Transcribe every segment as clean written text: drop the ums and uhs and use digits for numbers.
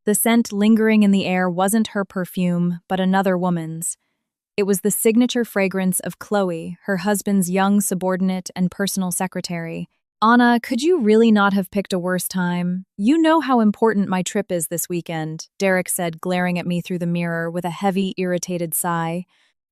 The scent lingering in the air wasn't her perfume, but another woman's. It was the signature fragrance of Chloe, her husband's young subordinate and personal secretary. Anna, could you really not have picked a worse time? You know how important my trip is this weekend, Derek said, glaring at me through the mirror with a heavy, irritated sigh.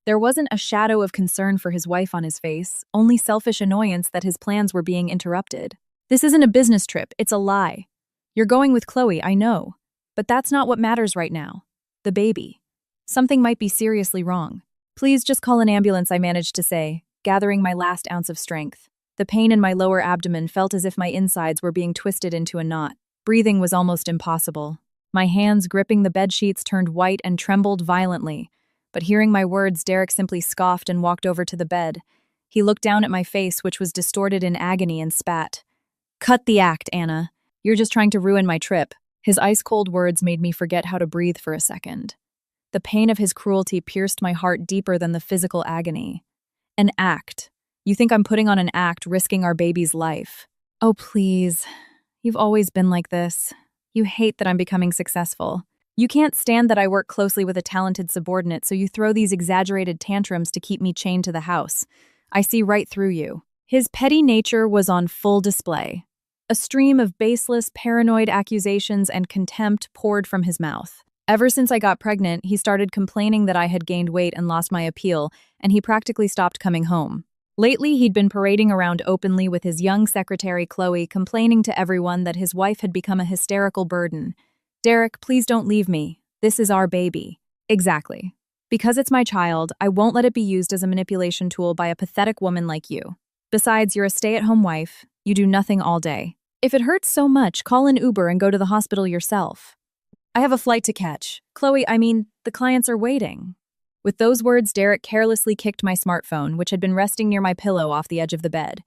There wasn't a shadow of concern for his wife on his face, only selfish annoyance that his plans were being interrupted. This isn't a business trip, it's a lie. You're going with Chloe, I know. But that's not what matters right now. The baby. Something might be seriously wrong. Please just call an ambulance, I managed to say, gathering my last ounce of strength. The pain in my lower abdomen felt as if my insides were being twisted into a knot. Breathing was almost impossible. My hands gripping the bedsheets turned white and trembled violently. But hearing my words, Derek simply scoffed and walked over to the bed. He looked down at my face, which was distorted in agony, and spat. "Cut the act, Anna. You're just trying to ruin my trip." His ice-cold words made me forget how to breathe for a second. The pain of his cruelty pierced my heart deeper than the physical agony. An act. You think I'm putting on an act, risking our baby's life. Oh, please. You've always been like this. You hate that I'm becoming successful. You can't stand that I work closely with a talented subordinate, so you throw these exaggerated tantrums to keep me chained to the house. I see right through you. His petty nature was on full display. A stream of baseless, paranoid accusations and contempt poured from his mouth. Ever since I got pregnant, he started complaining that I had gained weight and lost my appeal, and he practically stopped coming home. Lately, he'd been parading around openly with his young secretary, Chloe, complaining to everyone that his wife had become a hysterical burden. "Derek, please don't leave me. This is our baby." Exactly. Because it's my child, I won't let it be used as a manipulation tool by a pathetic woman like you. Besides, you're a stay-at-home wife. You do nothing all day. If it hurts so much, call an Uber and go to the hospital yourself. I have a flight to catch. Chloe, the clients are waiting. With those words, Derek carelessly kicked my smartphone, which had been resting near my pillow off the edge of the bed.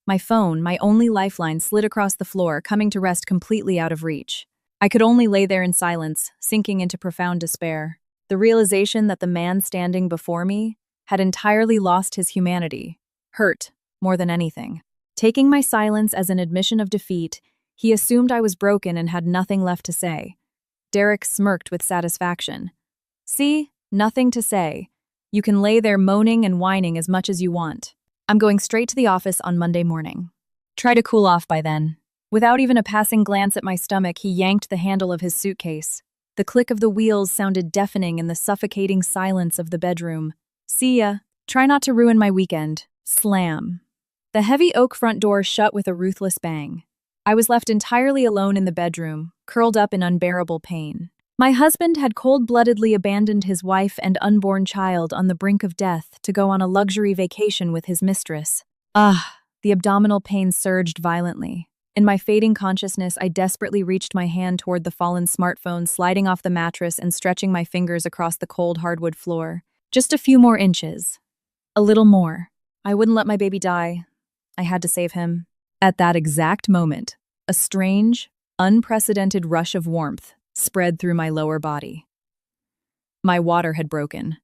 My phone, my only lifeline, slid across the floor, coming to rest completely out of reach. I could only lay there in silence, sinking into profound despair. The realization that the man standing before me had entirely lost his humanity. Hurt, more than anything. Taking my silence as an admission of defeat, he assumed I was broken and had nothing left to say. Derek smirked with satisfaction. "See? Nothing to say. You can lay there moaning and whining as much as you want. I'm going straight to the office on Monday morning. Try to cool off by then." Without even a passing glance at my stomach, he yanked the handle of his suitcase. The click of the wheels sounded deafening in the suffocating silence of the bedroom. "See ya. Try not to ruin my weekend." Slam. The heavy oak front door shut with a ruthless bang. I was left entirely alone in the bedroom, curled up in unbearable pain. My husband had cold-bloodedly abandoned his wife and unborn child on the brink of death to go on a luxury vacation with his mistress. The abdominal pain surged violently. In my fading consciousness, I desperately reached my hand toward the fallen smartphone, sliding off the mattress and stretching my fingers across the cold hardwood floor. Just a few more inches. A little more. I wouldn't let my baby die. I had to save him. At that exact moment, a strange, unprecedented rush of warmth spread through my lower body. My water had broken.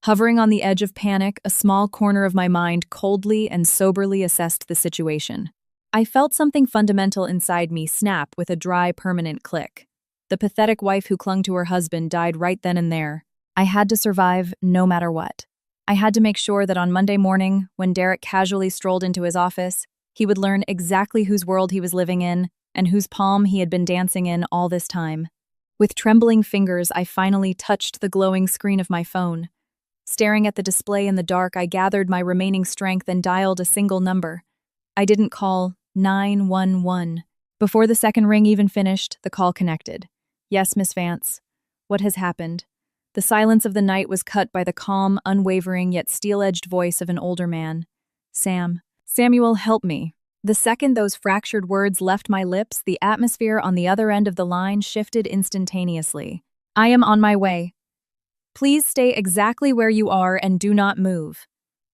Hovering on the edge of panic, a small corner of my mind coldly and soberly assessed the situation. I felt something fundamental inside me snap with a dry, permanent click. The pathetic wife who clung to her husband died right then and there. I had to survive no matter what. I had to make sure that on Monday morning, when Derek casually strolled into his office, he would learn exactly whose world he was living in and whose palm he had been dancing in all this time. With trembling fingers, I finally touched the glowing screen of my phone. Staring at the display in the dark, I gathered my remaining strength and dialed a single number. I didn't call 911. Before the second ring even finished, the call connected. "Yes, Miss Vance. What has happened?" The silence of the night was cut by the calm, unwavering yet steel-edged voice of an older man. "Samuel, help me." The second those fractured words left my lips, the atmosphere on the other end of the line shifted instantaneously. "I am on my way. Please stay exactly where you are and do not move.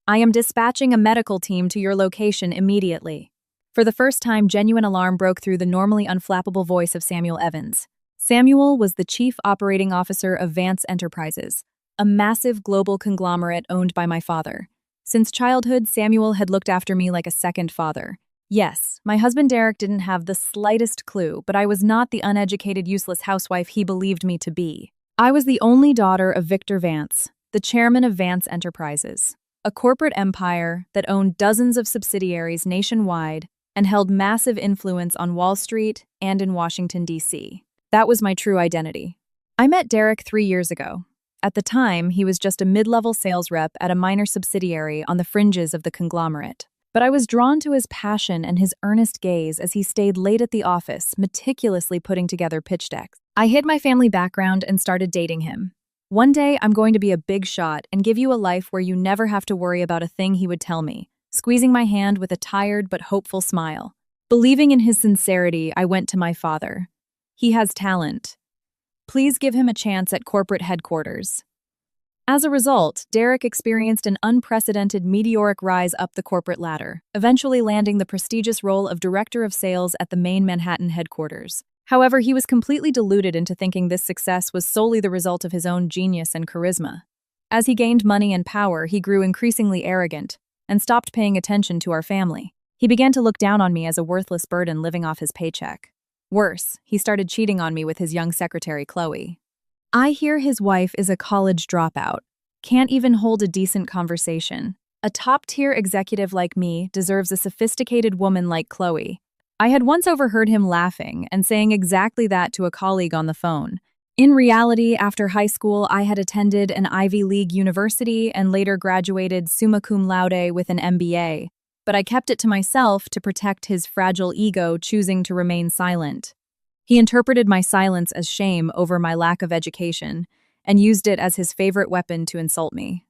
I am dispatching a medical team to your location immediately." For the first time, genuine alarm broke through the normally unflappable voice of Samuel Evans. Samuel was the chief operating officer of Vance Enterprises, a massive global conglomerate owned by my father. Since childhood, Samuel had looked after me like a second father. Yes, my husband Derek didn't have the slightest clue, but I was not the uneducated, useless housewife he believed me to be. I was the only daughter of Victor Vance, the chairman of Vance Enterprises, a corporate empire that owned dozens of subsidiaries nationwide and held massive influence on Wall Street and in Washington, D.C. That was my true identity. I met Derek 3 years ago. At the time, he was just a mid-level sales rep at a minor subsidiary on the fringes of the conglomerate. But I was drawn to his passion and his earnest gaze as he stayed late at the office, meticulously putting together pitch decks. I hid my family background and started dating him. One day, I'm going to be a big shot and give you a life where you never have to worry about a thing, he would tell me, squeezing my hand with a tired but hopeful smile. Believing in his sincerity, I went to my father. He has talent. Please give him a chance at corporate headquarters. As a result, Derek experienced an unprecedented meteoric rise up the corporate ladder, eventually landing the prestigious role of director of sales at the main Manhattan headquarters. However, he was completely deluded into thinking this success was solely the result of his own genius and charisma. As he gained money and power, he grew increasingly arrogant and stopped paying attention to our family. He began to look down on me as a worthless burden living off his paycheck. Worse, he started cheating on me with his young secretary, Chloe. I hear his wife is a college dropout, can't even hold a decent conversation. A top-tier executive like me deserves a sophisticated woman like Chloe. I had once overheard him laughing and saying exactly that to a colleague on the phone. In reality, after high school, I had attended an Ivy League university and later graduated summa cum laude with an MBA. But I kept it to myself to protect his fragile ego, choosing to remain silent. He interpreted my silence as shame over my lack of education and used it as his favorite weapon to insult me.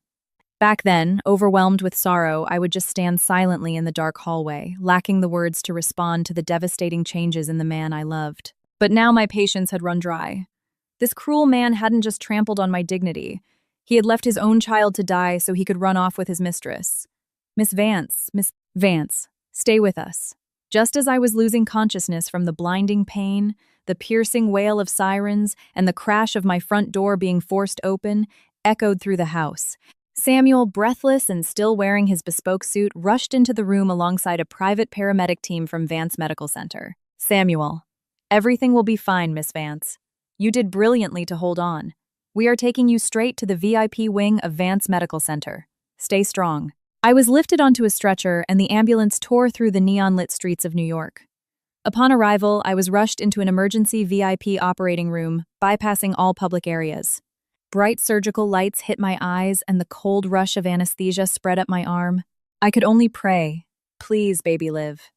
Back then, overwhelmed with sorrow, I would just stand silently in the dark hallway, lacking the words to respond to the devastating changes in the man I loved. But now my patience had run dry. This cruel man hadn't just trampled on my dignity. He had left his own child to die so he could run off with his mistress. Miss Vance, stay with us. Just as I was losing consciousness from the blinding pain, the piercing wail of sirens, and the crash of my front door being forced open, echoed through the house. Samuel, breathless and still wearing his bespoke suit, rushed into the room alongside a private paramedic team from Vance Medical Center. Samuel, everything will be fine, Miss Vance. You did brilliantly to hold on. We are taking you straight to the VIP wing of Vance Medical Center. Stay strong. I was lifted onto a stretcher and the ambulance tore through the neon-lit streets of New York. Upon arrival, I was rushed into an emergency VIP operating room, bypassing all public areas. Bright surgical lights hit my eyes and the cold rush of anesthesia spread up my arm. I could only pray, please, baby, live.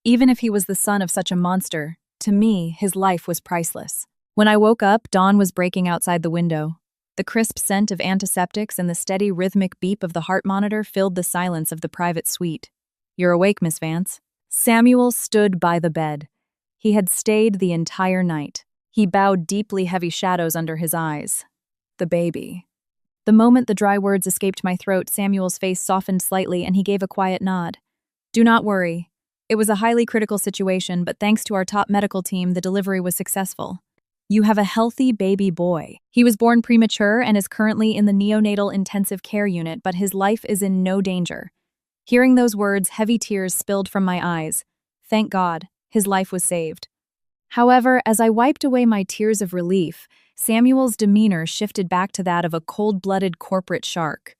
Even if he was the son of such a monster, to me, his life was priceless. When I woke up, dawn was breaking outside the window. The crisp scent of antiseptics and the steady rhythmic beep of the heart monitor filled the silence of the private suite. You're awake, Miss Vance. Samuel stood by the bed. He had stayed the entire night. He bowed deeply, heavy shadows under his eyes. The baby. The moment the dry words escaped my throat, Samuel's face softened slightly and he gave a quiet nod. Do not worry. It was a highly critical situation, but thanks to our top medical team, the delivery was successful. You have a healthy baby boy. He was born premature and is currently in the neonatal intensive care unit, but his life is in no danger. Hearing those words, heavy tears spilled from my eyes. Thank God, his life was saved. However, as I wiped away my tears of relief, Samuel's demeanor shifted back to that of a cold-blooded corporate shark.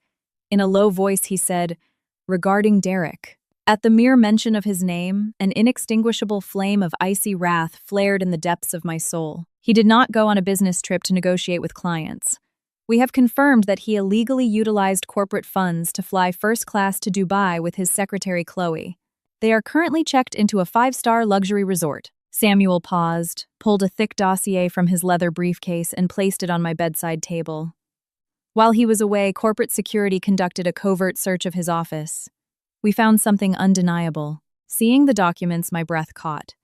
In a low voice, he said, regarding Derek. At the mere mention of his name, an inextinguishable flame of icy wrath flared in the depths of my soul. He did not go on a business trip to negotiate with clients. We have confirmed that he illegally utilized corporate funds to fly first class to Dubai with his secretary Chloe. They are currently checked into a 5-star luxury resort. Samuel paused, pulled a thick dossier from his leather briefcase and placed it on my bedside table. While he was away, corporate security conducted a covert search of his office. We found something undeniable. Seeing the documents, my breath caught.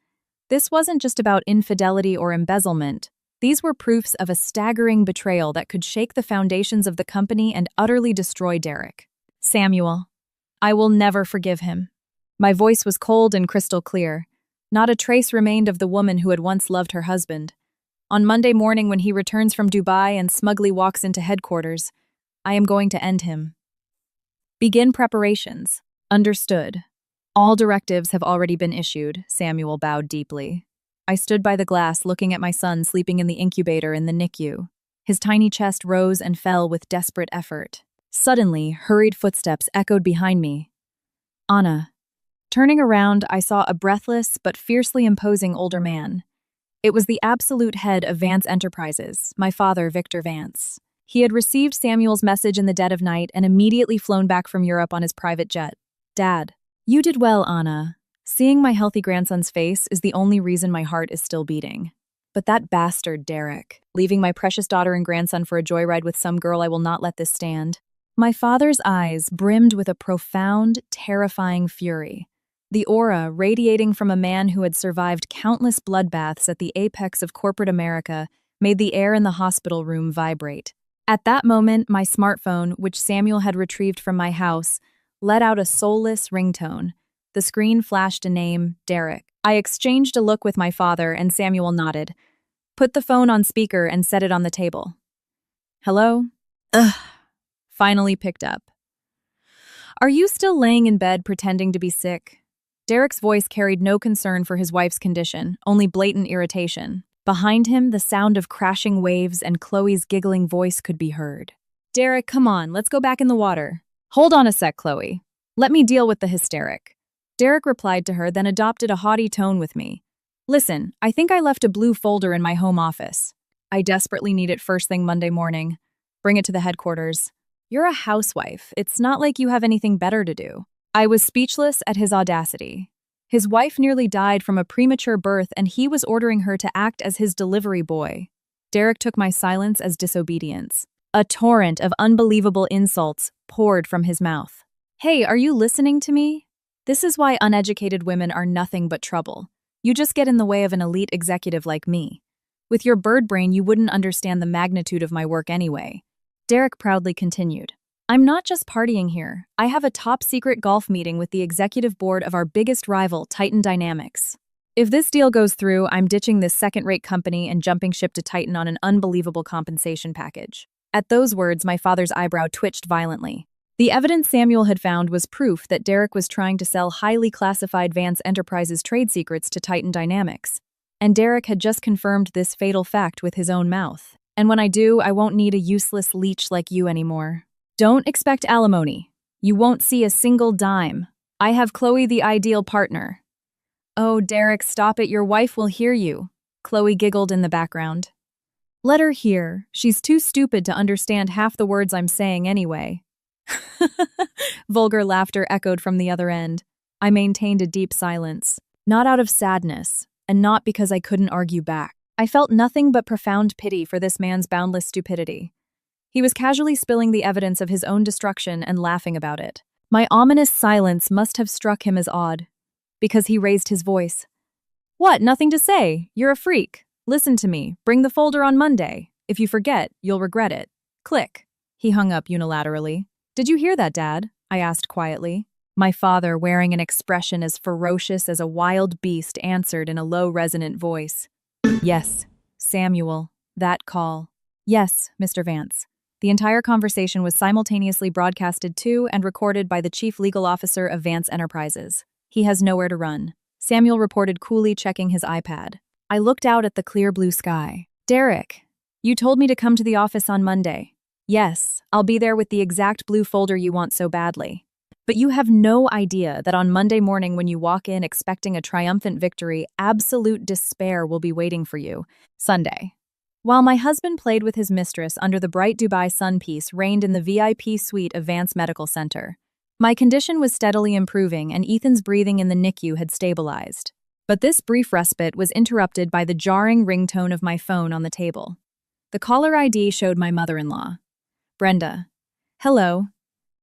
This wasn't just about infidelity or embezzlement. These were proofs of a staggering betrayal that could shake the foundations of the company and utterly destroy Derek. Samuel, I will never forgive him. My voice was cold and crystal clear. Not a trace remained of the woman who had once loved her husband. On Monday morning, when he returns from Dubai and smugly walks into headquarters, I am going to end him. Begin preparations. Understood. All directives have already been issued, Samuel bowed deeply. I stood by the glass looking at my son sleeping in the incubator in the NICU. His tiny chest rose and fell with desperate effort. Suddenly, hurried footsteps echoed behind me. Anna. Turning around, I saw a breathless but fiercely imposing older man. It was the absolute head of Vance Enterprises, my father, Victor Vance. He had received Samuel's message in the dead of night and immediately flown back from Europe on his private jet. Dad, you did well, Anna. Seeing my healthy grandson's face is the only reason my heart is still beating. But that bastard, Derek, leaving my precious daughter and grandson for a joyride with some girl, I will not let this stand. My father's eyes brimmed with a profound, terrifying fury. The aura radiating from a man who had survived countless bloodbaths at the apex of corporate America made the air in the hospital room vibrate. At that moment, my smartphone, which Samuel had retrieved from my house, let out a soulless ringtone. The screen flashed a name, Derek. I exchanged a look with my father, and Samuel nodded, put the phone on speaker, and set it on the table. Hello? Ugh. Finally picked up. Are you still laying in bed pretending to be sick? Derek's voice carried no concern for his wife's condition, only blatant irritation. Behind him, the sound of crashing waves and Chloe's giggling voice could be heard. Derek, come on, let's go back in the water. Hold on a sec, Chloe. Let me deal with the hysteric. Derek replied to her, then adopted a haughty tone with me. Listen, I think I left a blue folder in my home office. I desperately need it first thing Monday morning. Bring it to the headquarters. You're a housewife. It's not like you have anything better to do. I was speechless at his audacity. His wife nearly died from a premature birth, and he was ordering her to act as his delivery boy. Derek took my silence as disobedience. A torrent of unbelievable insults poured from his mouth. Hey, are you listening to me? This is why uneducated women are nothing but trouble. You just get in the way of an elite executive like me. With your bird brain, you wouldn't understand the magnitude of my work anyway. Derek proudly continued. I'm not just partying here. I have a top-secret golf meeting with the executive board of our biggest rival, Titan Dynamics. If this deal goes through, I'm ditching this second-rate company and jumping ship to Titan on an unbelievable compensation package. At those words, my father's eyebrow twitched violently. The evidence Samuel had found was proof that Derek was trying to sell highly classified Vance Enterprises trade secrets to Titan Dynamics. And Derek had just confirmed this fatal fact with his own mouth. And when I do, I won't need a useless leech like you anymore. Don't expect alimony. You won't see a single dime. I have Chloe the ideal partner. Oh, Derek, stop it. Your wife will hear you. Chloe giggled in the background. Let her hear. She's too stupid to understand half the words I'm saying anyway. Vulgar laughter echoed from the other end. I maintained a deep silence, not out of sadness, and not because I couldn't argue back. I felt nothing but profound pity for this man's boundless stupidity. He was casually spilling the evidence of his own destruction and laughing about it. My ominous silence must have struck him as odd, because he raised his voice. What, nothing to say? You're a freak. Listen to me. Bring the folder on Monday. If you forget, you'll regret it. Click. He hung up unilaterally. Did you hear that, Dad? I asked quietly. My father, wearing an expression as ferocious as a wild beast, answered in a low, resonant voice. Yes, Samuel, that call. Yes, Mr. Vance. The entire conversation was simultaneously broadcasted to and recorded by the Chief Legal Officer of Vance Enterprises. He has nowhere to run. Samuel reported coolly, checking his iPad. I looked out at the clear blue sky. Derek, you told me to come to the office on Monday. Yes, I'll be there with the exact blue folder you want so badly. But you have no idea that on Monday morning when you walk in expecting a triumphant victory, absolute despair will be waiting for you. Sunday. While my husband played with his mistress under the bright Dubai sun piece reigned in the VIP suite of Vance Medical Center. My condition was steadily improving and Ethan's breathing in the NICU had stabilized. But this brief respite was interrupted by the jarring ringtone of my phone on the table. The caller ID showed my mother-in-law. Brenda. Hello.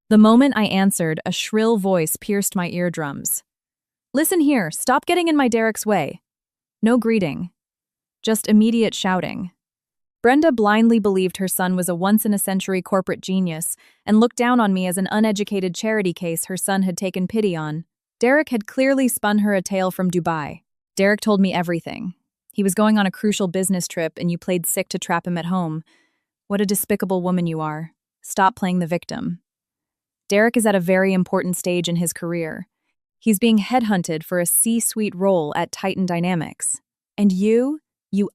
The moment I answered, a shrill voice pierced my eardrums. Listen here, stop getting in my Derek's way. No greeting. Just immediate shouting. Brenda blindly believed her son was a once-in-a-century corporate genius and looked down on me as an uneducated charity case her son had taken pity on. Derek had clearly spun her a tale from Dubai. Derek told me everything. He was going on a crucial business trip and you played sick to trap him at home. What a despicable woman you are. Stop playing the victim. Derek is at a very important stage in his career. He's being headhunted for a C-suite role at Titan Dynamics. And you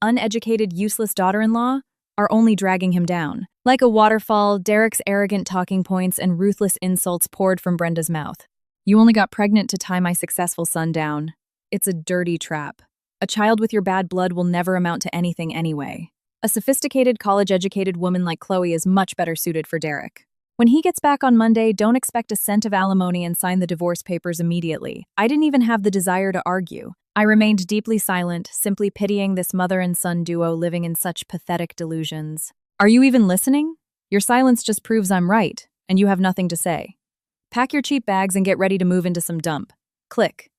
uneducated, useless daughter-in-law, are only dragging him down. Like a waterfall, Derek's arrogant talking points and ruthless insults poured from Brenda's mouth. You only got pregnant to tie my successful son down. It's a dirty trap. A child with your bad blood will never amount to anything anyway. A sophisticated, college-educated woman like Chloe is much better suited for Derek. When he gets back on Monday, don't expect a cent of alimony and sign the divorce papers immediately. I didn't even have the desire to argue. I remained deeply silent, simply pitying this mother and son duo living in such pathetic delusions. Are you even listening? Your silence just proves I'm right, and you have nothing to say. Pack your cheap bags and get ready to move into some dump. Click.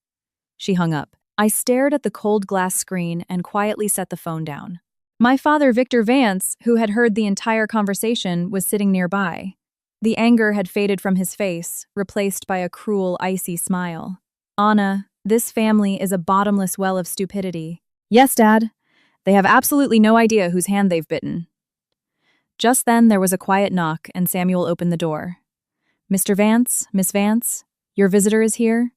She hung up. I stared at the cold glass screen and quietly set the phone down. My father, Victor Vance, who had heard the entire conversation, was sitting nearby. The anger had faded from his face, replaced by a cruel, icy smile. Anna, this family is a bottomless well of stupidity. Yes, Dad. They have absolutely no idea whose hand they've bitten. Just then, there was a quiet knock, and Samuel opened the door. Mr. Vance, Miss Vance, your visitor is here?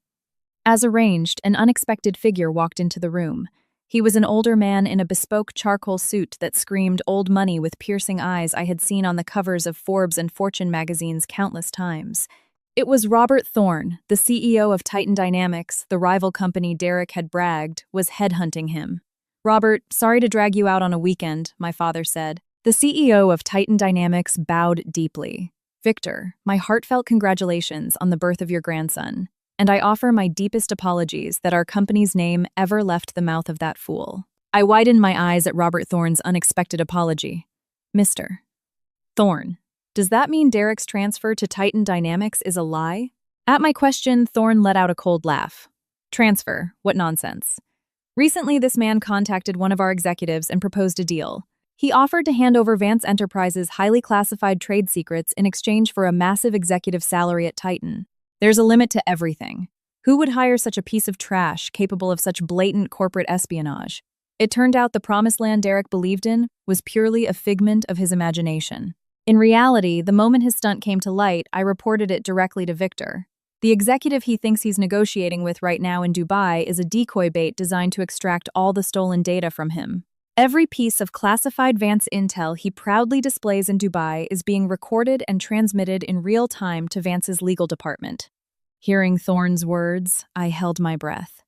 As arranged, an unexpected figure walked into the room. He was an older man in a bespoke charcoal suit that screamed old money with piercing eyes I had seen on the covers of Forbes and Fortune magazines countless times. It was Robert Thorne, the CEO of Titan Dynamics, the rival company Derek had bragged, was headhunting him. Robert, sorry to drag you out on a weekend, my father said. The CEO of Titan Dynamics bowed deeply. Victor, my heartfelt congratulations on the birth of your grandson. And I offer my deepest apologies that our company's name ever left the mouth of that fool. I widened my eyes at Robert Thorne's unexpected apology. Mr. Thorne, does that mean Derek's transfer to Titan Dynamics is a lie? At my question, Thorne let out a cold laugh. Transfer? What nonsense. Recently, this man contacted one of our executives and proposed a deal. He offered to hand over Vance Enterprises' highly classified trade secrets in exchange for a massive executive salary at Titan. There's a limit to everything. Who would hire such a piece of trash capable of such blatant corporate espionage? It turned out the promised land Derek believed in was purely a figment of his imagination. In reality, the moment his stunt came to light, I reported it directly to Victor. The executive he thinks he's negotiating with right now in Dubai is a decoy bait designed to extract all the stolen data from him. Every piece of classified Vance intel he proudly displays in Dubai is being recorded and transmitted in real time to Vance's legal department. Hearing Thorne's words, I held my breath.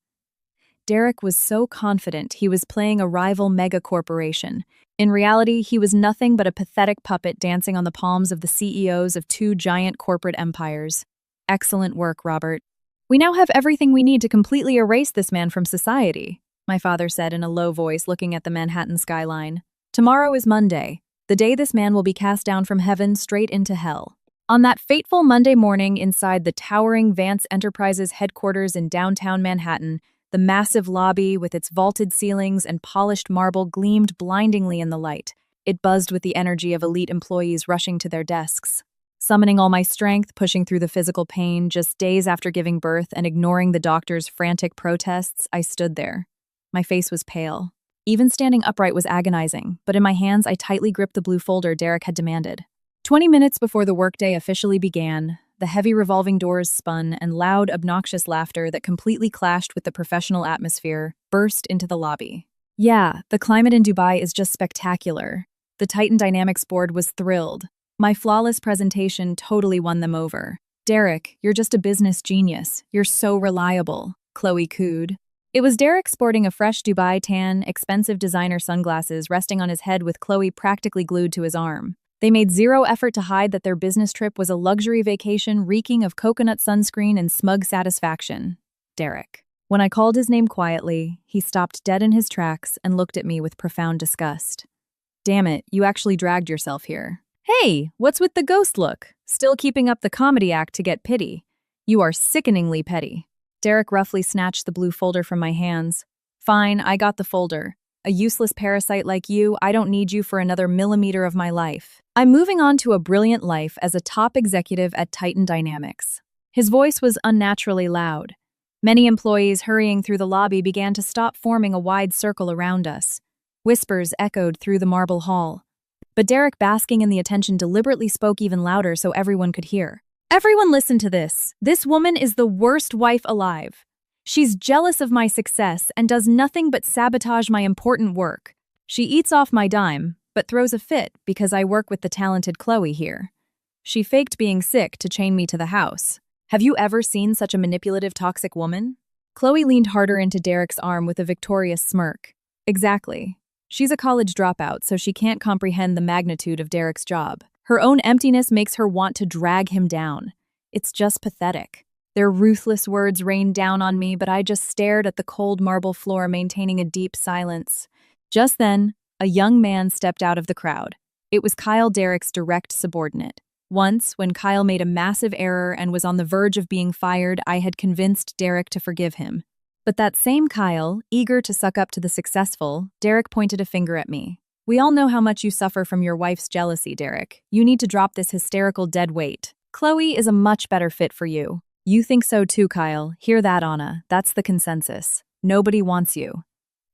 Derek was so confident he was playing a rival mega-corporation. In reality, he was nothing but a pathetic puppet dancing on the palms of the CEOs of two giant corporate empires. Excellent work, Robert. We now have everything we need to completely erase this man from society, my father said in a low voice, looking at the Manhattan skyline. Tomorrow is Monday, the day this man will be cast down from heaven straight into hell. On that fateful Monday morning inside the towering Vance Enterprises headquarters in downtown Manhattan, the massive lobby with its vaulted ceilings and polished marble gleamed blindingly in the light. It buzzed with the energy of elite employees rushing to their desks. Summoning all my strength, pushing through the physical pain, just days after giving birth and ignoring the doctor's frantic protests, I stood there. My face was pale. Even standing upright was agonizing, but in my hands I tightly gripped the blue folder Derek had demanded. 20 minutes before the workday officially began, the heavy revolving doors spun and loud, obnoxious laughter that completely clashed with the professional atmosphere burst into the lobby. Yeah, the climate in Dubai is just spectacular. The Titan Dynamics board was thrilled. My flawless presentation totally won them over. Derek, you're just a business genius. You're so reliable, Chloe cooed. It was Derek sporting a fresh Dubai tan, expensive designer sunglasses resting on his head with Chloe practically glued to his arm. They made zero effort to hide that their business trip was a luxury vacation reeking of coconut sunscreen and smug satisfaction. Derek. When I called his name quietly, he stopped dead in his tracks and looked at me with profound disgust. Damn it, you actually dragged yourself here. Hey, what's with the ghost look? Still keeping up the comedy act to get pity. You are sickeningly petty. Derek roughly snatched the blue folder from my hands. Fine, I got the folder. A useless parasite like you, I don't need you for another millimeter of my life. I'm moving on to a brilliant life as a top executive at Titan Dynamics. His voice was unnaturally loud. Many employees hurrying through the lobby began to stop forming a wide circle around us. Whispers echoed through the marble hall. But Derek, basking in the attention, deliberately spoke even louder so everyone could hear. Everyone listen to this. This woman is the worst wife alive. She's jealous of my success and does nothing but sabotage my important work. She eats off my dime, but throws a fit because I work with the talented Chloe here. She faked being sick to chain me to the house. Have you ever seen such a manipulative, toxic woman? Chloe leaned harder into Derek's arm with a victorious smirk. Exactly. She's a college dropout, so she can't comprehend the magnitude of Derek's job. Her own emptiness makes her want to drag him down. It's just pathetic. Their ruthless words rained down on me, but I just stared at the cold marble floor, maintaining a deep silence. Just then, a young man stepped out of the crowd. It was Kyle, Derek's direct subordinate. Once, when Kyle made a massive error and was on the verge of being fired, I had convinced Derek to forgive him. But that same Kyle, eager to suck up to the successful, Derek pointed a finger at me. We all know how much you suffer from your wife's jealousy, Derek. You need to drop this hysterical dead weight. Chloe is a much better fit for you. You think so too, Kyle. Hear that, Anna. That's the consensus. Nobody wants you.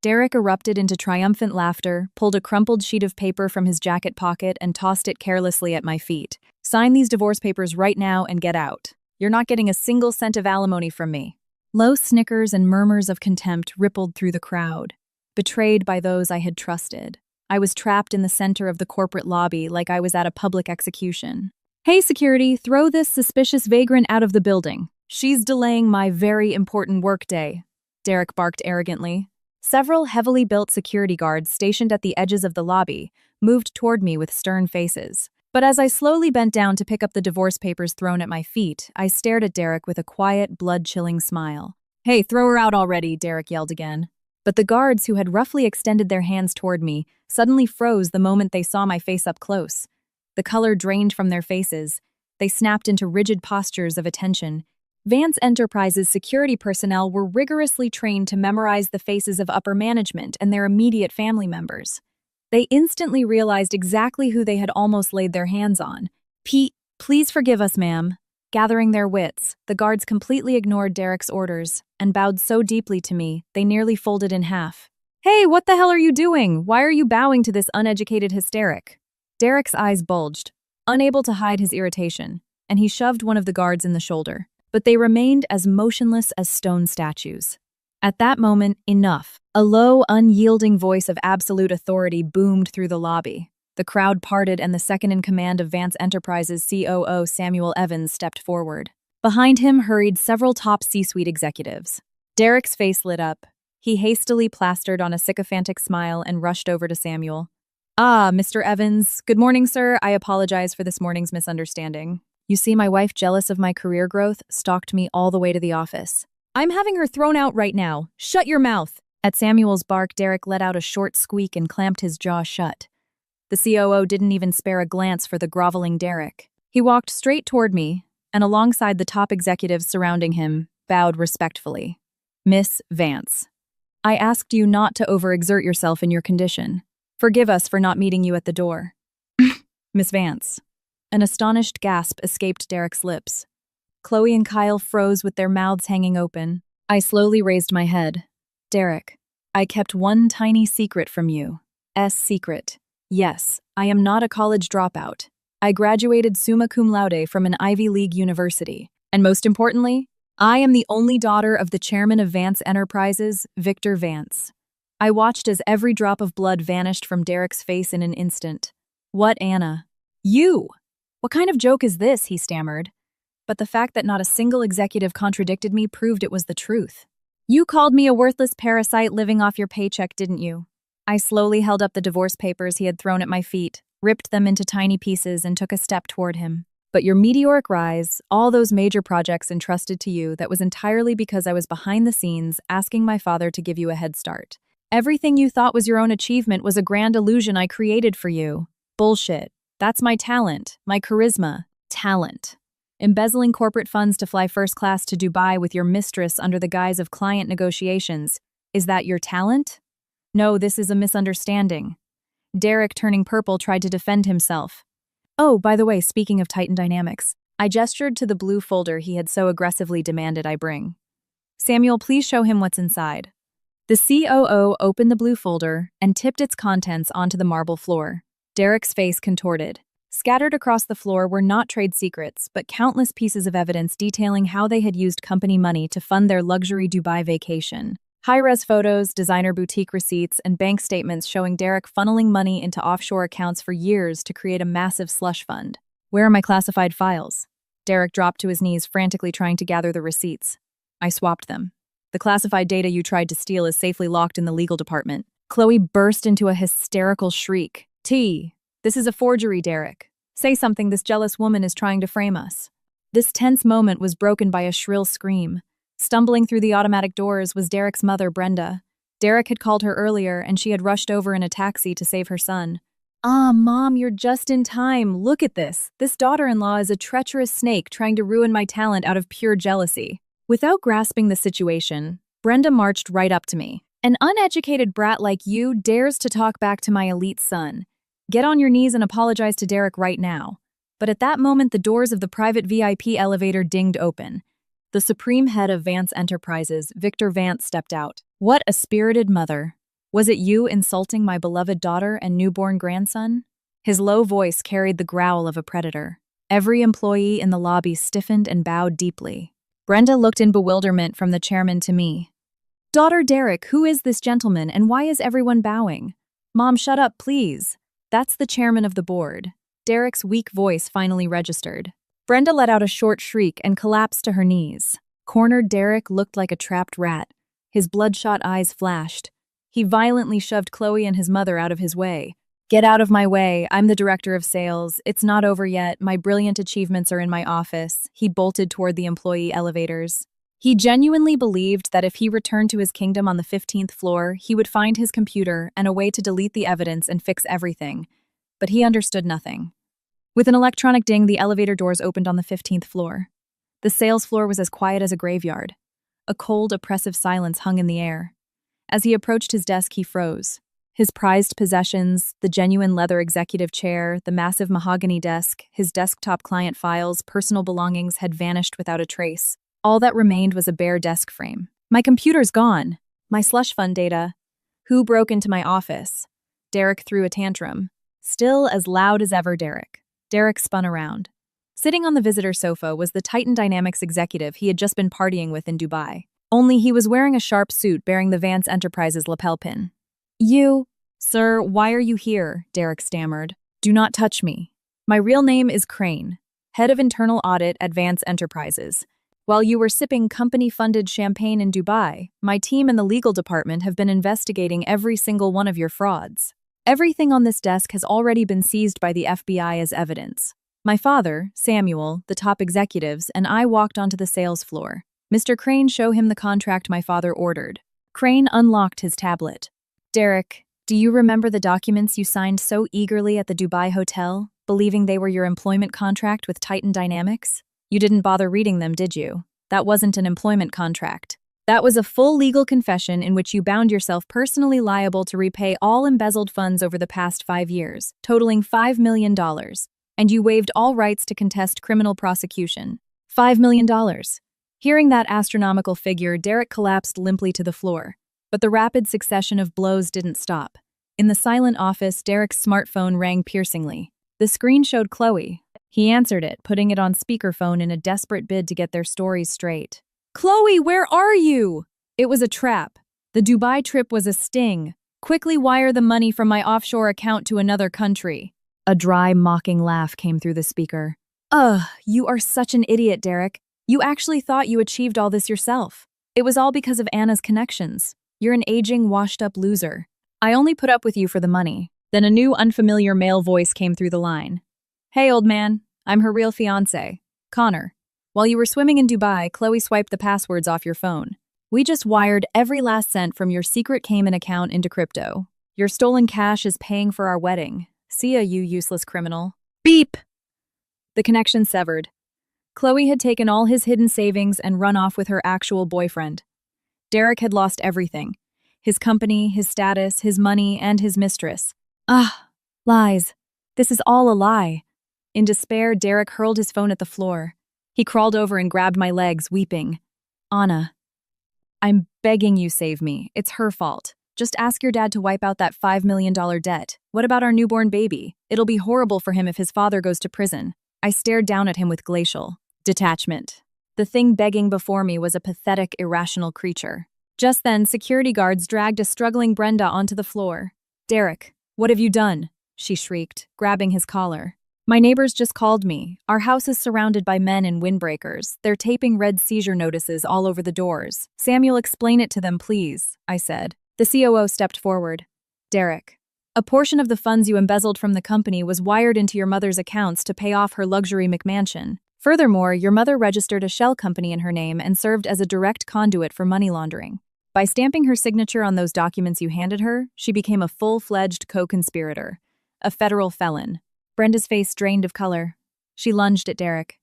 Derek erupted into triumphant laughter, pulled a crumpled sheet of paper from his jacket pocket, and tossed it carelessly at my feet. Sign these divorce papers right now and get out. You're not getting a single cent of alimony from me. Low snickers and murmurs of contempt rippled through the crowd. Betrayed by those I had trusted, I was trapped in the center of the corporate lobby like I was at a public execution. Hey, security, throw this suspicious vagrant out of the building. She's delaying my very important workday, Derek barked arrogantly. Several heavily built security guards stationed at the edges of the lobby moved toward me with stern faces. But as I slowly bent down to pick up the divorce papers thrown at my feet, I stared at Derek with a quiet, blood-chilling smile. Hey, throw her out already, Derek yelled again. But the guards, who had roughly extended their hands toward me, suddenly froze the moment they saw my face up close. The color drained from their faces. They snapped into rigid postures of attention. Vance Enterprises security personnel were rigorously trained to memorize the faces of upper management and their immediate family members. They instantly realized exactly who they had almost laid their hands on. Please forgive us, ma'am. Gathering their wits, the guards completely ignored Derek's orders and bowed so deeply to me, they nearly folded in half. Hey, what the hell are you doing? Why are you bowing to this uneducated hysteric? Derek's eyes bulged, unable to hide his irritation, and he shoved one of the guards in the shoulder. But they remained as motionless as stone statues. At that moment, enough. A low, unyielding voice of absolute authority boomed through the lobby. The crowd parted and the second-in-command of Vance Enterprises COO Samuel Evans stepped forward. Behind him hurried several top C-suite executives. Derek's face lit up. He hastily plastered on a sycophantic smile and rushed over to Samuel. Ah, Mr. Evans. Good morning, sir. I apologize for this morning's misunderstanding. You see, my wife, jealous of my career growth, stalked me all the way to the office. I'm having her thrown out right now. Shut your mouth. At Samuel's bark, Derek let out a short squeak and clamped his jaw shut. The COO didn't even spare a glance for the groveling Derek. He walked straight toward me, and alongside the top executives surrounding him, bowed respectfully. Miss Vance, I asked you not to overexert yourself in your condition. Forgive us for not meeting you at the door. Miss Vance. An astonished gasp escaped Derek's lips. Chloe and Kyle froze with their mouths hanging open. I slowly raised my head. Derek, I kept one tiny secret from you. Secret. Yes, I am not a college dropout. I graduated summa cum laude from an Ivy League university. And most importantly, I am the only daughter of the chairman of Vance Enterprises, Victor Vance. I watched as every drop of blood vanished from Derek's face in an instant. What, Anna? You! What kind of joke is this? He stammered. But the fact that not a single executive contradicted me proved it was the truth. You called me a worthless parasite living off your paycheck, didn't you? I slowly held up the divorce papers he had thrown at my feet, ripped them into tiny pieces, and took a step toward him. But your meteoric rise, all those major projects entrusted to you, that was entirely because I was behind the scenes asking my father to give you a head start. Everything you thought was your own achievement was a grand illusion I created for you. Bullshit. That's my talent, my charisma. Talent. Embezzling corporate funds to fly first class to Dubai with your mistress under the guise of client negotiations. Is that your talent? No, this is a misunderstanding. Derek, turning purple, tried to defend himself. Oh, by the way, speaking of Titan Dynamics, I gestured to the blue folder he had so aggressively demanded I bring. Samuel, please show him what's inside. The COO opened the blue folder and tipped its contents onto the marble floor. Derek's face contorted. Scattered across the floor were not trade secrets, but countless pieces of evidence detailing how they had used company money to fund their luxury Dubai vacation. High-res photos, designer boutique receipts, and bank statements showing Derek funneling money into offshore accounts for years to create a massive slush fund. Where are my classified files? Derek dropped to his knees, frantically trying to gather the receipts. I swapped them. The classified data you tried to steal is safely locked in the legal department. Chloe burst into a hysterical shriek. This is a forgery, Derek. Say something, this jealous woman is trying to frame us. This tense moment was broken by a shrill scream. Stumbling through the automatic doors was Derek's mother, Brenda. Derek had called her earlier, and she had rushed over in a taxi to save her son. Mom, you're just in time. Look at this. This daughter-in-law is a treacherous snake trying to ruin my talent out of pure jealousy. Without grasping the situation, Brenda marched right up to me. An uneducated brat like you dares to talk back to my elite son. Get on your knees and apologize to Derek right now. But at that moment, the doors of the private VIP elevator dinged open. The supreme head of Vance Enterprises, Victor Vance, stepped out. What a spirited mother. Was it you insulting my beloved daughter and newborn grandson? His low voice carried the growl of a predator. Every employee in the lobby stiffened and bowed deeply. Brenda looked in bewilderment from the chairman to me. Daughter Derek, who is this gentleman and why is everyone bowing? Mom, shut up, please. That's the chairman of the board. Derek's weak voice finally registered. Brenda let out a short shriek and collapsed to her knees. Cornered Derek looked like a trapped rat. His bloodshot eyes flashed. He violently shoved Chloe and his mother out of his way. Get out of my way. I'm the director of sales. It's not over yet. My brilliant achievements are in my office. He bolted toward the employee elevators. He genuinely believed that if he returned to his kingdom on the 15th floor, he would find his computer and a way to delete the evidence and fix everything. But he understood nothing. With an electronic ding, the elevator doors opened on the 15th floor. The sales floor was as quiet as a graveyard. A cold, oppressive silence hung in the air. As he approached his desk, he froze. His prized possessions, the genuine leather executive chair, the massive mahogany desk, his desktop client files, personal belongings had vanished without a trace. All that remained was a bare desk frame. My computer's gone. My slush fund data. Who broke into my office? Derek threw a tantrum. Still as loud as ever, Derek. Derek spun around. Sitting on the visitor sofa was the Titan Dynamics executive he had just been partying with in Dubai. Only he was wearing a sharp suit bearing the Vance Enterprises lapel pin. Sir, why are you here? Derek stammered. Do not touch me. My real name is Crane, head of internal audit at Vance Enterprises. While you were sipping company-funded champagne in Dubai, my team in the legal department have been investigating every single one of your frauds. Everything on this desk has already been seized by the FBI as evidence. My father, Samuel, the top executives, and I walked onto the sales floor. Mr. Crane, show him the contract my father ordered. Crane unlocked his tablet. Derek, do you remember the documents you signed so eagerly at the Dubai hotel, believing they were your employment contract with Titan Dynamics? You didn't bother reading them, did you? That wasn't an employment contract. That was a full legal confession in which you bound yourself personally liable to repay all embezzled funds over the past 5 years, totaling $5 million, and you waived all rights to contest criminal prosecution. $5 million. Hearing that astronomical figure, Derek collapsed limply to the floor. But the rapid succession of blows didn't stop. In the silent office, Derek's smartphone rang piercingly. The screen showed Chloe. He answered it, putting it on speakerphone in a desperate bid to get their stories straight. Chloe, where are you? It was a trap. The Dubai trip was a sting. Quickly wire the money from my offshore account to another country. A dry, mocking laugh came through the speaker. You are such an idiot, Derek. You actually thought you achieved all this yourself. It was all because of Anna's connections. You're an aging, washed-up loser. I only put up with you for the money. Then a new, unfamiliar male voice came through the line. Hey, old man. I'm her real fiancé, Connor. While you were swimming in Dubai, Chloe swiped the passwords off your phone. We just wired every last cent from your secret Cayman account into crypto. Your stolen cash is paying for our wedding. See ya, you useless criminal. Beep! The connection severed. Chloe had taken all his hidden savings and run off with her actual boyfriend. Derek had lost everything. His company, his status, his money, and his mistress. Lies. This is all a lie. In despair, Derek hurled his phone at the floor. He crawled over and grabbed my legs, weeping. Anna, I'm begging you save me. It's her fault. Just ask your dad to wipe out that $5 million debt. What about our newborn baby? It'll be horrible for him if his father goes to prison. I stared down at him with glacial detachment. The thing begging before me was a pathetic, irrational creature. Just then, security guards dragged a struggling Brenda onto the floor. "Derek, what have you done?" she shrieked, grabbing his collar. "My neighbors just called me. Our house is surrounded by men in windbreakers. They're taping red seizure notices all over the doors. Samuel, explain it to them, please," I said. The COO stepped forward. "Derek, a portion of the funds you embezzled from the company was wired into your mother's accounts to pay off her luxury McMansion. Furthermore, your mother registered a shell company in her name and served as a direct conduit for money laundering. By stamping her signature on those documents you handed her, she became a full-fledged co-conspirator, a federal felon." Brenda's face drained of color. She lunged at Derek.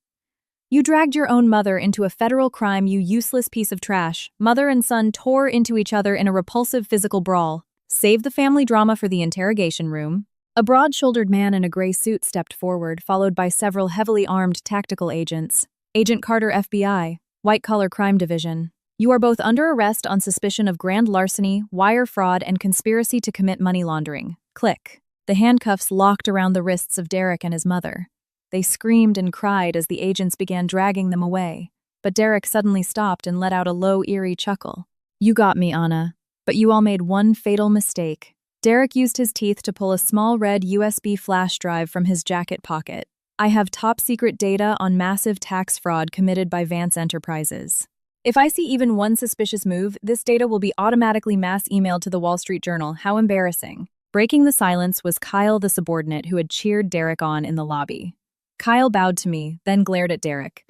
"You dragged your own mother into a federal crime, you useless piece of trash." Mother and son tore into each other in a repulsive physical brawl. Save the family drama for the interrogation room. A broad-shouldered man in a gray suit stepped forward, followed by several heavily armed tactical agents. "Agent Carter, FBI, White-Collar Crime Division. You are both under arrest on suspicion of grand larceny, wire fraud, and conspiracy to commit money laundering. Click." The handcuffs locked around the wrists of Derek and his mother. They screamed and cried as the agents began dragging them away. But Derek suddenly stopped and let out a low, eerie chuckle. "You got me, Anna. But you all made one fatal mistake." Derek used his teeth to pull a small red USB flash drive from his jacket pocket. "I have top-secret data on massive tax fraud committed by Vance Enterprises. If I see even one suspicious move, this data will be automatically mass emailed to the Wall Street Journal. How embarrassing." Breaking the silence was Kyle, the subordinate who had cheered Derek on in the lobby. Kyle bowed to me, then glared at Derek.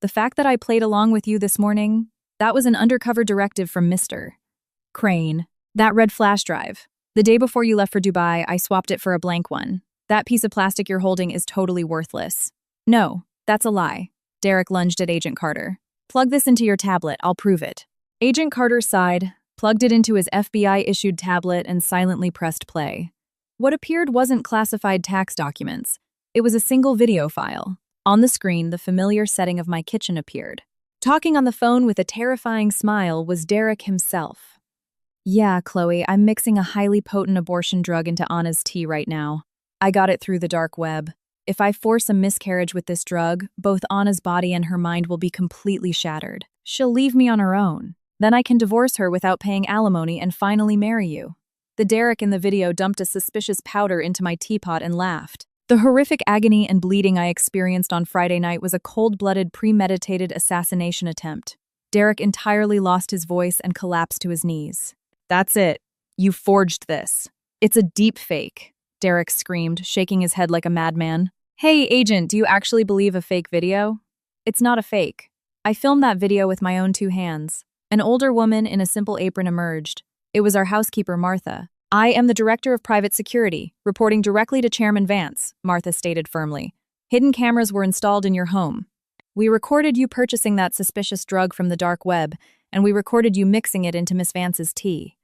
"The fact that I played along with you this morning, that was an undercover directive from Mr. Crane. That red flash drive. The day before you left for Dubai, I swapped it for a blank one. That piece of plastic you're holding is totally worthless." "No, that's a lie." Derek lunged at Agent Carter. "Plug this into your tablet, I'll prove it." Agent Carter sighed, plugged it into his FBI-issued tablet, and silently pressed play. What appeared wasn't classified tax documents. It was a single video file. On the screen, the familiar setting of my kitchen appeared. Talking on the phone with a terrifying smile was Derek himself. "Yeah, Chloe, I'm mixing a highly potent abortion drug into Anna's tea right now. I got it through the dark web. If I force a miscarriage with this drug, both Anna's body and her mind will be completely shattered. She'll leave me on her own. Then I can divorce her without paying alimony and finally marry you." The Derek in the video dumped a suspicious powder into my teapot and laughed. The horrific agony and bleeding I experienced on Friday night was a cold-blooded, premeditated assassination attempt. Derek entirely lost his voice and collapsed to his knees. "That's it. You forged this. It's a deep fake," Derek screamed, shaking his head like a madman. "Hey, agent, do you actually believe a fake video?" "It's not a fake. I filmed that video with my own two hands." An older woman in a simple apron emerged. It was our housekeeper, Martha. "I am the Director of Private Security, reporting directly to Chairman Vance," Martha stated firmly. "Hidden cameras were installed in your home. We recorded you purchasing that suspicious drug from the dark web, and we recorded you mixing it into Miss Vance's tea."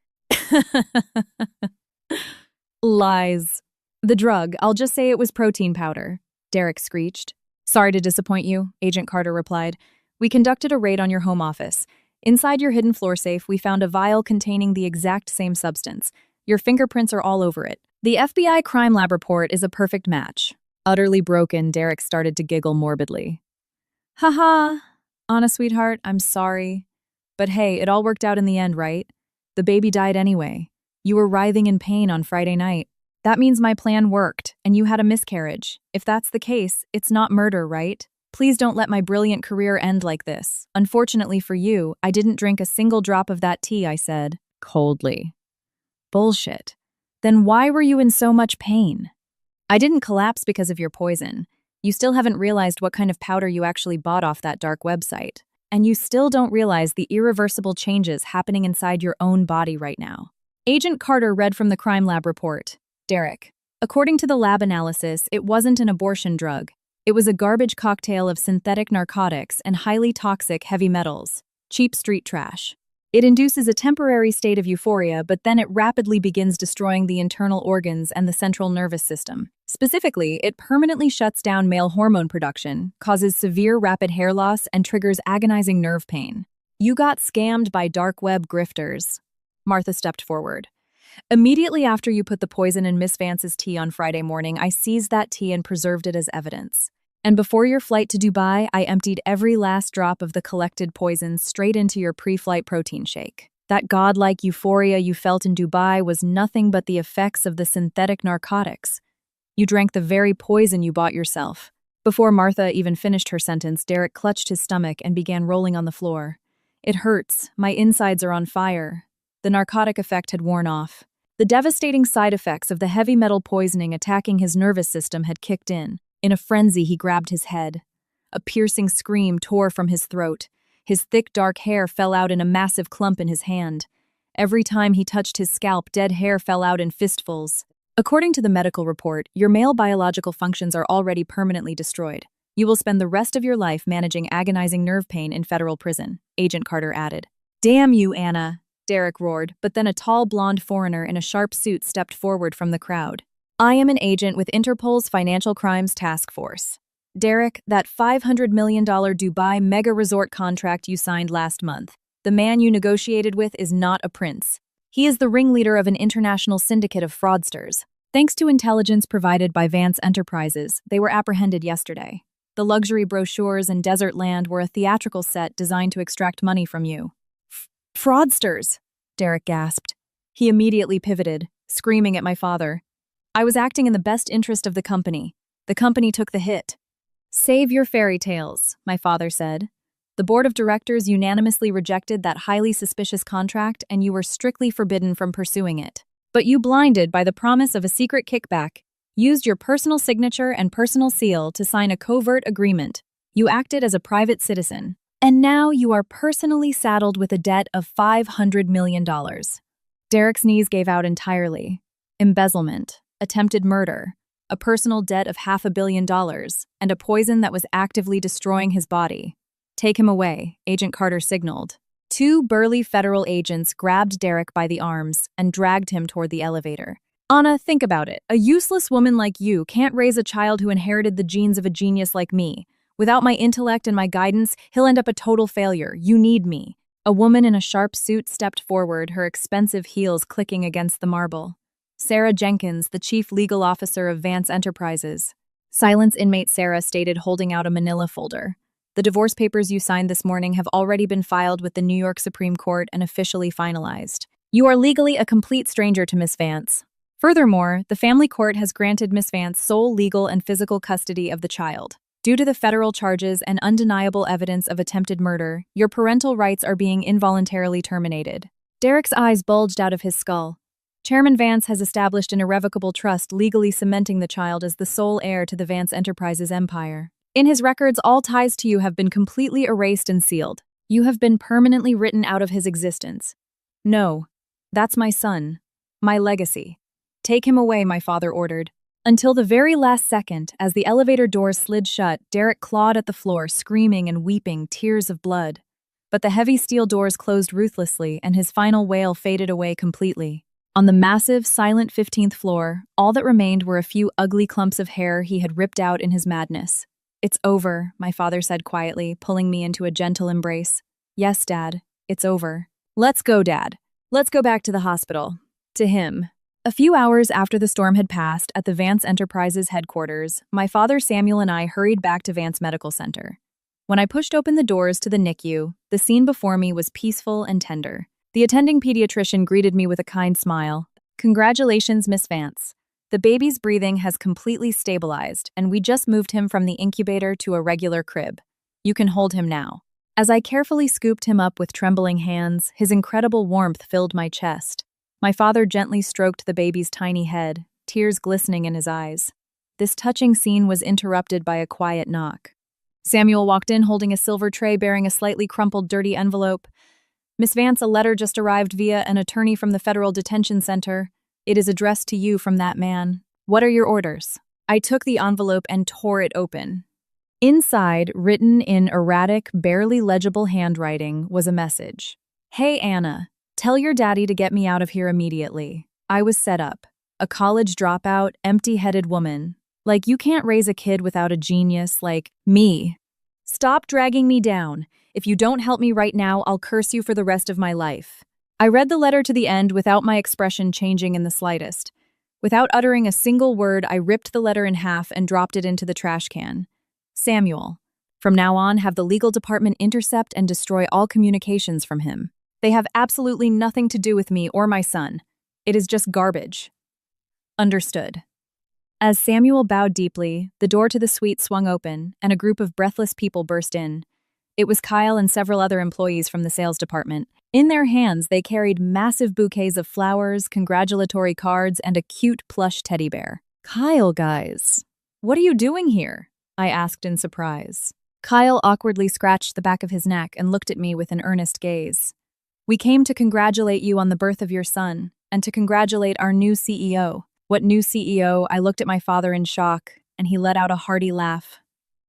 "Lies. The drug, I'll just say it was protein powder," Derek screeched. "Sorry to disappoint you," Agent Carter replied. "We conducted a raid on your home office. Inside your hidden floor safe, we found a vial containing the exact same substance. Your fingerprints are all over it. The FBI crime lab report is a perfect match." Utterly broken, Derek started to giggle morbidly. "Haha. Anna, sweetheart, I'm sorry. But hey, it all worked out in the end, right? The baby died anyway. You were writhing in pain on Friday night. That means my plan worked, and you had a miscarriage. If that's the case, it's not murder, right? Please don't let my brilliant career end like this. Unfortunately for you, I didn't drink a single drop of that tea," I said, coldly. "Bullshit. Then why were you in so much pain?" "I didn't collapse because of your poison. You still haven't realized what kind of powder you actually bought off that dark website. And you still don't realize the irreversible changes happening inside your own body right now." Agent Carter read from the crime lab report. "Derek, according to the lab analysis, it wasn't an abortion drug. It was a garbage cocktail of synthetic narcotics and highly toxic heavy metals. Cheap street trash. It induces a temporary state of euphoria, but then it rapidly begins destroying the internal organs and the central nervous system. Specifically, it permanently shuts down male hormone production, causes severe rapid hair loss, and triggers agonizing nerve pain. You got scammed by dark web grifters." Martha stepped forward. Immediately after you put the poison in Miss Vance's tea on Friday morning, I seized that tea and preserved it as evidence. And before your flight to Dubai, I emptied every last drop of the collected poison straight into your pre-flight protein shake. That godlike euphoria you felt in Dubai was nothing but the effects of the synthetic narcotics. You drank the very poison you bought yourself. Before Martha even finished her sentence, Derek clutched his stomach and began rolling on the floor. It hurts. My insides are on fire. The narcotic effect had worn off. The devastating side effects of the heavy metal poisoning attacking his nervous system had kicked in. In a frenzy, he grabbed his head. A piercing scream tore from his throat. His thick, dark hair fell out in a massive clump in his hand. Every time he touched his scalp, dead hair fell out in fistfuls. According to the medical report, your male biological functions are already permanently destroyed. You will spend the rest of your life managing agonizing nerve pain in federal prison, Agent Carter added. Damn you, Anna, Derek roared, but then a tall blonde foreigner in a sharp suit stepped forward from the crowd. I am an agent with Interpol's Financial Crimes Task Force. Derek, that $500 million Dubai mega resort contract you signed last month, the man you negotiated with is not a prince. He is the ringleader of an international syndicate of fraudsters. Thanks to intelligence provided by Vance Enterprises, they were apprehended yesterday. The luxury brochures and desert land were a theatrical set designed to extract money from you. Fraudsters, Derek gasped. He immediately pivoted, screaming at my father. I was acting in the best interest of the company. The company took the hit. Save your fairy tales, my father said. The board of directors unanimously rejected that highly suspicious contract and you were strictly forbidden from pursuing it. But you, blinded by the promise of a secret kickback, used your personal signature and personal seal to sign a covert agreement. You acted as a private citizen. And now you are personally saddled with a debt of $500 million. Derek's knees gave out entirely. Embezzlement, attempted murder, a personal debt of $500 million, and a poison that was actively destroying his body. Take him away, Agent Carter signaled. Two burly federal agents grabbed Derek by the arms and dragged him toward the elevator. Anna, think about it. A useless woman like you can't raise a child who inherited the genes of a genius like me. Without my intellect and my guidance, he'll end up a total failure. You need me. A woman in a sharp suit stepped forward, her expensive heels clicking against the marble. Sarah Jenkins, the chief legal officer of Vance Enterprises. Silence inmate Sarah stated, holding out a manila folder. The divorce papers you signed this morning have already been filed with the New York Supreme Court and officially finalized. You are legally a complete stranger to Miss Vance. Furthermore, the family court has granted Miss Vance sole legal and physical custody of the child. Due to the federal charges and undeniable evidence of attempted murder, your parental rights are being involuntarily terminated. Derek's eyes bulged out of his skull. Chairman Vance has established an irrevocable trust legally cementing the child as the sole heir to the Vance Enterprises empire. In his records, all ties to you have been completely erased and sealed. You have been permanently written out of his existence. No, that's my son, my legacy. Take him away, my father ordered. Until the very last second, as the elevator doors slid shut, Derek clawed at the floor, screaming and weeping tears of blood. But the heavy steel doors closed ruthlessly, and his final wail faded away completely. On the massive, silent 15th floor, all that remained were a few ugly clumps of hair he had ripped out in his madness. It's over, my father said quietly, pulling me into a gentle embrace. Yes, Dad, it's over. Let's go, Dad. Let's go back to the hospital. To him. A few hours after the storm had passed at the Vance Enterprises headquarters, my father Samuel and I hurried back to Vance Medical Center. When I pushed open the doors to the NICU, the scene before me was peaceful and tender. The attending pediatrician greeted me with a kind smile. Congratulations, Miss Vance. The baby's breathing has completely stabilized, and we just moved him from the incubator to a regular crib. You can hold him now. As I carefully scooped him up with trembling hands, his incredible warmth filled my chest. My father gently stroked the baby's tiny head, tears glistening in his eyes. This touching scene was interrupted by a quiet knock. Samuel walked in holding a silver tray bearing a slightly crumpled, dirty envelope. Miss Vance, a letter just arrived via an attorney from the Federal Detention Center. It is addressed to you from that man. What are your orders? I took the envelope and tore it open. Inside, written in erratic, barely legible handwriting, was a message. Hey, Anna, tell your daddy to get me out of here immediately. I was set up. A college dropout, empty-headed woman. Like, you can't raise a kid without a genius like me. Stop dragging me down. If you don't help me right now, I'll curse you for the rest of my life. I read the letter to the end without my expression changing in the slightest. Without uttering a single word, I ripped the letter in half and dropped it into the trash can. Samuel. From now on, have the legal department intercept and destroy all communications from him. They have absolutely nothing to do with me or my son. It is just garbage. Understood. As Samuel bowed deeply, the door to the suite swung open, and a group of breathless people burst in. It was Kyle and several other employees from the sales department. In their hands, they carried massive bouquets of flowers, congratulatory cards, and a cute plush teddy bear. Kyle, guys, what are you doing here? I asked in surprise. Kyle awkwardly scratched the back of his neck and looked at me with an earnest gaze. We came to congratulate you on the birth of your son, and to congratulate our new CEO. What new CEO? I looked at my father in shock, and he let out a hearty laugh.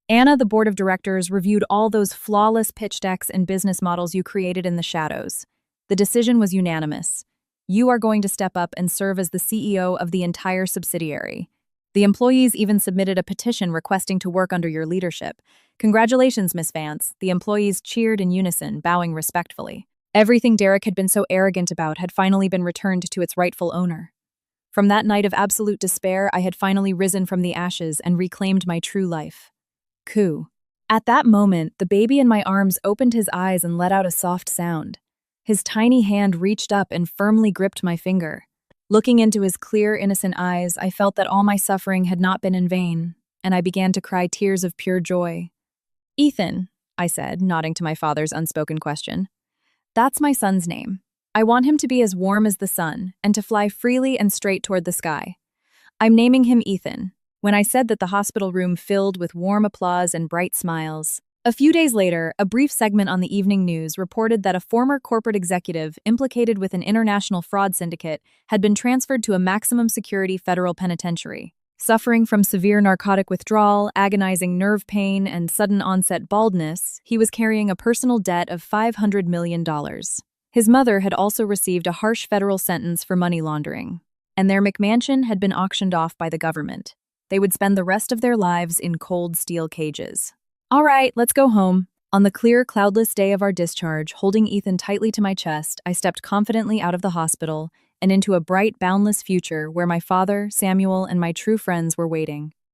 Anna, the board of directors, reviewed all those flawless pitch decks and business models you created in the shadows. The decision was unanimous. You are going to step up and serve as the CEO of the entire subsidiary. The employees even submitted a petition requesting to work under your leadership. Congratulations, Miss Vance. The employees cheered in unison, bowing respectfully. Everything Derek had been so arrogant about had finally been returned to its rightful owner. From that night of absolute despair, I had finally risen from the ashes and reclaimed my true life. Coo. At that moment, the baby in my arms opened his eyes and let out a soft sound. His tiny hand reached up and firmly gripped my finger. Looking into his clear, innocent eyes, I felt that all my suffering had not been in vain, and I began to cry tears of pure joy. Ethan, I said, nodding to my father's unspoken question. That's my son's name. I want him to be as warm as the sun and to fly freely and straight toward the sky. I'm naming him Ethan. When I said that, the hospital room filled with warm applause and bright smiles. A few days later, a brief segment on the evening news reported that a former corporate executive implicated with an international fraud syndicate had been transferred to a maximum security federal penitentiary. Suffering from severe narcotic withdrawal, agonizing nerve pain, and sudden onset baldness, he was carrying a personal debt of $500 million. His mother had also received a harsh federal sentence for money laundering, and their McMansion had been auctioned off by the government. They would spend the rest of their lives in cold steel cages. All right, let's go home. On the clear, cloudless day of our discharge, holding Ethan tightly to my chest, I stepped confidently out of the hospital and into a bright, boundless future where my father, Samuel, and my true friends were waiting.